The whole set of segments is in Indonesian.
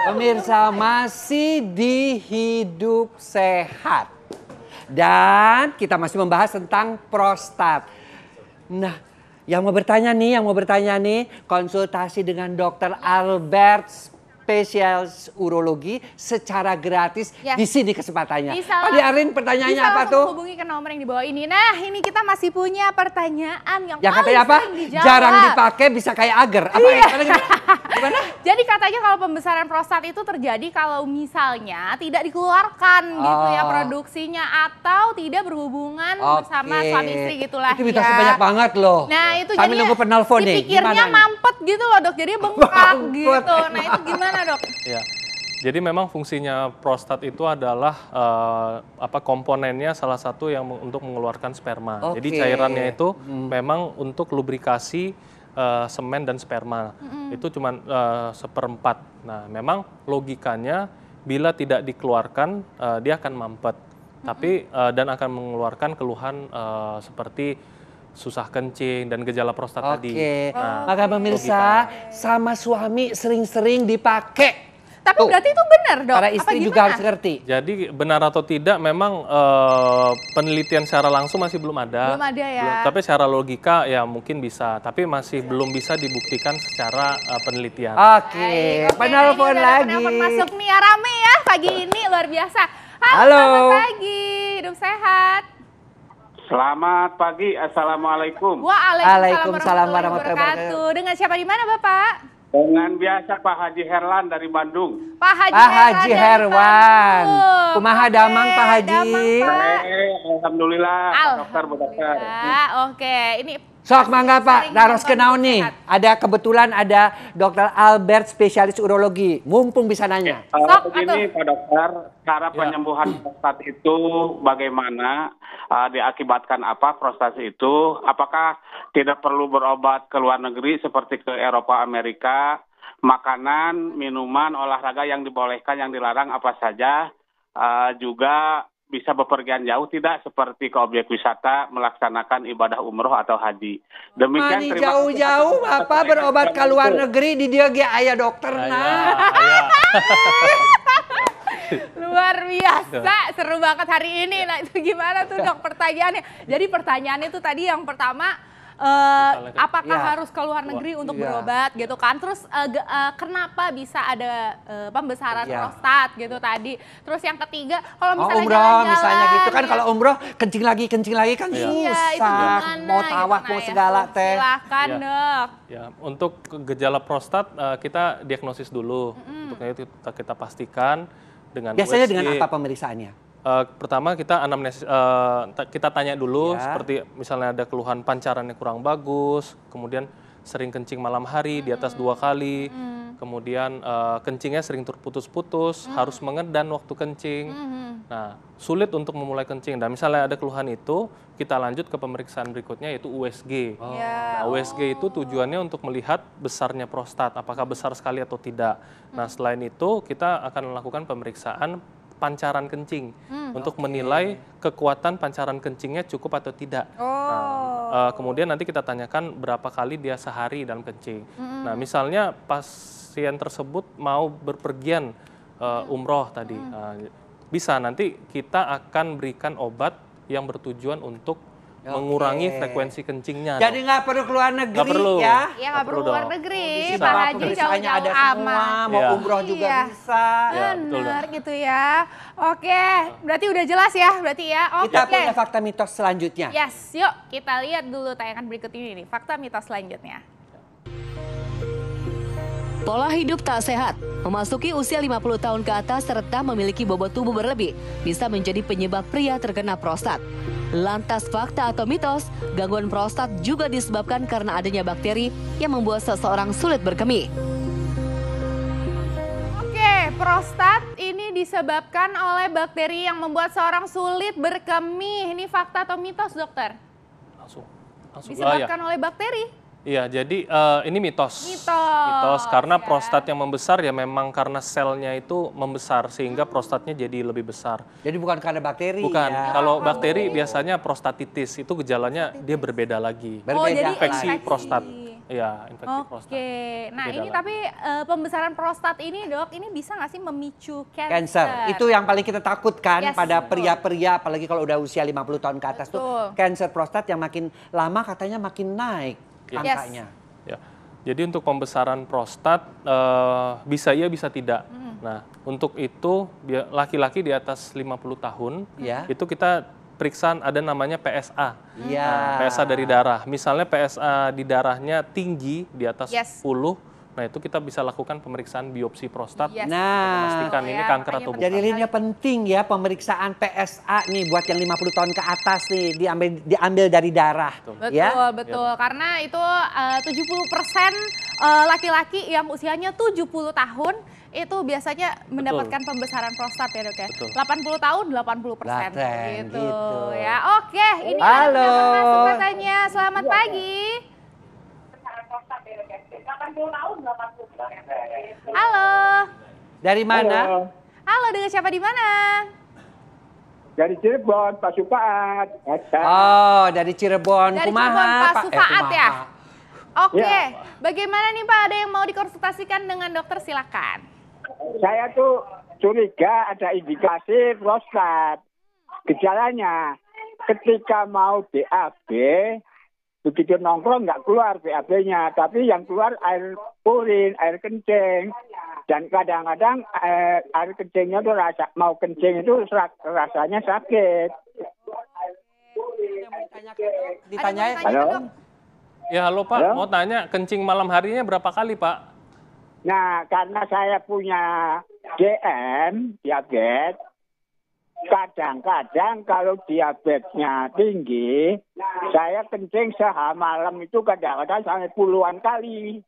Pemirsa, masih di Hidup Sehat. Dan kita masih membahas tentang prostat. Nah, yang mau bertanya nih, konsultasi dengan Dr. Albert, spesialis urologi secara gratis di sini kesempatannya. Pak Diarin, pertanyaannya apa tuh? Bisa hubungi ke nomor yang di bawah ini. Nah, ini kita masih punya pertanyaan yang katanya apa? Jarang dipakai bisa kayak agar. Apa gimana? Jadi katanya kalau pembesaran prostat itu terjadi kalau misalnya tidak dikeluarkan gitu ya produksinya atau tidak berhubungan bersama suami istri gitulah. Itu bisa banyak banget loh. Nah, itu kami nunggu penelpon nih. Dipikirnya mampet gitu loh dok, jadi bengkak gitu. Nah, itu gimana? Dok? Ya, jadi memang fungsinya prostat itu adalah komponennya salah satu yang untuk mengeluarkan sperma. Jadi cairannya itu memang untuk lubrikasi semen dan sperma. Itu cuma seperempat. Nah, memang logikanya bila tidak dikeluarkan dia akan mampet. Tapi dan akan mengeluarkan keluhan seperti susah kencing dan gejala prostat tadi. Nah, maka pemirsa sama suami sering-sering dipakai. Tapi berarti itu benar dok? Para istri juga harus ngerti. Jadi benar atau tidak memang penelitian secara langsung masih belum ada. Belum ada ya. Tapi secara logika ya mungkin bisa. Tapi masih belum bisa dibuktikan secara penelitian. Penelpon lagi. Penelpon masuk nih ya, rame ya pagi ini luar biasa. Halo. Selamat pagi, hidup sehat. Selamat pagi, assalamualaikum. Waalaikumsalam warahmatullahi wabarakatuh. Dengan siapa di mana Bapak? Dengan biasa Pak Haji Herlan dari Bandung. Pak Haji Herwan. Kumaha damang Pak Haji? Alhamdulillah, dokter, Bu Dokter. Oke, ini sok mangga Pak, daros kenaon nih. Kebetulan ada Dr. Albert, spesialis urologi. Mumpung bisa nanya. Begini Pak Dokter, cara penyembuhan prostat itu bagaimana? Diakibatkan apa prostat itu? Apakah tidak perlu berobat ke luar negeri seperti ke Eropa, Amerika? Makanan, minuman, olahraga yang dibolehkan, yang dilarang apa saja? Juga bisa bepergian jauh tidak seperti ke objek wisata melaksanakan ibadah umroh atau haji. Demikian jauh-jauh Bapak berobat ke luar negeri di dia ge aya dokter luar biasa, seru banget hari ini. Nah, itu gimana tuh dok pertanyaannya? Jadi pertanyaannya itu tadi yang pertama apakah harus ke luar negeri untuk berobat gitu kan? Terus kenapa bisa ada pembesaran prostat gitu tadi? Terus yang ketiga kalau misalnya umroh misalnya gitu kan, kalau umroh kencing lagi kan susah. Mau tawaf mau segala teh. Silahkan dok. Ya, untuk gejala prostat kita diagnosis dulu. Untuk itu kita pastikan dengan biasanya USG. dengan apa pemeriksaannya? Pertama kita anamnesis, kita tanya dulu seperti misalnya ada keluhan pancarannya kurang bagus, kemudian sering kencing malam hari di atas 2 kali, kemudian kencingnya sering terputus-putus, harus mengedan waktu kencing. Nah, sulit untuk memulai kencing. Dan misalnya ada keluhan itu, kita lanjut ke pemeriksaan berikutnya yaitu USG. Nah, USG itu tujuannya untuk melihat besarnya prostat, apakah besar sekali atau tidak. Nah, selain itu kita akan melakukan pemeriksaan pancaran kencing untuk menilai kekuatan pancaran kencingnya cukup atau tidak. Nah, kemudian nanti kita tanyakan berapa kali dia sehari dalam kencing. Nah, misalnya pasien tersebut mau berpergian umroh tadi, bisa nanti kita akan berikan obat yang bertujuan untuk mengurangi frekuensi kencingnya. Jadi nggak perlu keluar negeri ya? Iya nggak perlu keluar negeri. Pak Haji jauh-jauh aman. Mau umroh juga bisa. Benar gitu ya. Oke, berarti udah jelas ya berarti ya. Kita punya fakta mitos selanjutnya. Yes, yuk kita lihat dulu tayangan berikut ini nih. Fakta mitos selanjutnya. Pola hidup tak sehat, memasuki usia 50 tahun ke atas serta memiliki bobot tubuh berlebih bisa menjadi penyebab pria terkena prostat. Lantas fakta atau mitos, gangguan prostat juga disebabkan karena adanya bakteri yang membuat seseorang sulit berkemih. Oke, prostat ini disebabkan oleh bakteri yang membuat seorang sulit berkemih. Ini fakta atau mitos dokter? Langsung. Disebabkan oleh bakteri? Iya, jadi ini mitos. Mitos karena prostat yang membesar ya memang karena selnya itu membesar sehingga prostatnya jadi lebih besar. Jadi bukan karena bakteri. Bukan. Kalau bakteri biasanya prostatitis itu gejalanya dia berbeda lagi. Berbeda jadi infeksi prostat. Iya, infeksi prostat. Oke, nah ini tapi pembesaran prostat ini dok, ini bisa nggak sih memicu Cancer. Itu yang paling kita takutkan pada betul. pria-pria, apalagi kalau udah usia 50 tahun ke atas tuh, Betul. cancer prostat yang makin lama katanya makin naik angkanya. Ya. Jadi untuk pembesaran prostat bisa iya bisa tidak. Nah, untuk itu laki-laki di atas 50 tahun itu kita periksaan ada namanya PSA. Nah, PSA dari darah. Misalnya PSA di darahnya tinggi di atas 10, nah itu kita bisa lakukan pemeriksaan biopsi prostat. Nah, memastikan ini kanker atau bukan. jadi ini penting ya pemeriksaan PSA nih buat yang 50 tahun ke atas nih diambil dari darah. Betul, betul. Karena itu 70% laki-laki yang usianya 70 tahun itu biasanya mendapatkan pembesaran prostat ya dok ya. 80 tahun 80% gitu ya. Oke, ini ada yang masuk katanya. Selamat pagi. Halo. Dari mana? Halo, dengan siapa di mana? Dari Cirebon, Pak Supaat. Oh, dari Cirebon. Dari Kumaha, Cirebon, Pak Pak? Supaat ya? Oke, Ya. Bagaimana nih Pak? Ada yang mau dikonsultasikan dengan dokter, silakan. Saya tuh curiga ada indikasi prostat. Gejalanya ketika mau BAB, begitu nongkrong nggak keluar BAB-nya, tapi yang keluar air urin, air kencing. Dan kadang-kadang air kencingnya tuh mau kencing itu rasanya sakit. Ditanyain. Halo? Ya halo Pak, mau tanya kencing malam harinya berapa kali Pak? Nah, karena saya punya diabetes, kadang-kadang kalau diabetesnya tinggi, saya kencing semalam itu kadang-kadang sampai puluhan kali.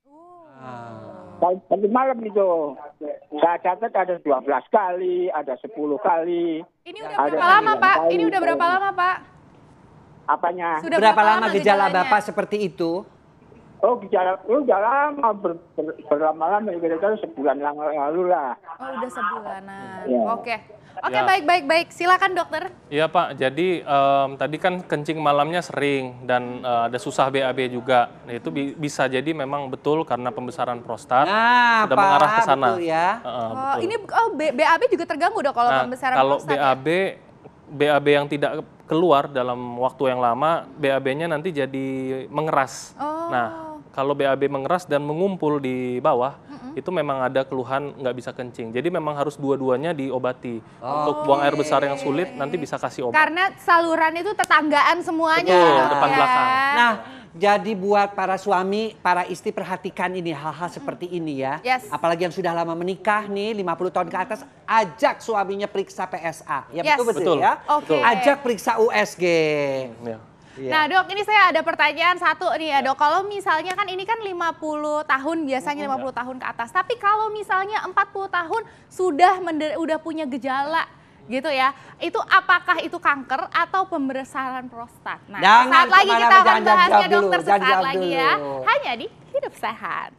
Satu malam itu. Saya catat ada 12 kali, ada 10 kali. Ini udah berapa lama Pak? Ini udah berapa lama Pak? Apanya? Sudah Berapa lama gejala gejalanya? Bapak seperti itu? Oh, gejala udah lama, berlama-lama, kira-kira sebulan lalu lah. Oh, udah sebulanan. Ya. Oke. Oke, Ya. baik. Silakan dokter. Iya Pak, jadi tadi kan kencing malamnya sering dan ada susah BAB juga. Nah itu bisa jadi memang betul karena pembesaran prostat sudah mengarah ke sana. Betul ya. Oh, ini BAB juga terganggu dok kalau pembesaran kalau prostat. Ya? BAB yang tidak keluar dalam waktu yang lama, BAB-nya nanti jadi mengeras. Nah, kalau BAB mengeras dan mengumpul di bawah, itu memang ada keluhan nggak bisa kencing. Jadi memang harus dua-duanya diobati. Untuk buang air besar yang sulit, nanti bisa kasih obat. Karena saluran itu tetanggaan semuanya. Betul, dok, depan ya. belakang. Nah, jadi buat para suami, para istri perhatikan ini hal-hal seperti ini ya. Yes. Apalagi yang sudah lama menikah nih, 50 tahun ke atas, ajak suaminya periksa PSA. Ya Yes. betul ya. Oke. Ajak periksa USG. Ya. Nah dok, ini saya ada pertanyaan satu nih ya dok. Kalau misalnya kan ini kan 50 tahun, biasanya 50 tahun ke atas. Tapi kalau misalnya 40 tahun sudah punya gejala gitu ya. Itu apakah itu kanker atau pembesaran prostat? Nah, saat lagi kita akan bahasnya dokter sesaat lagi ya. Hanya di Hidup Sehat.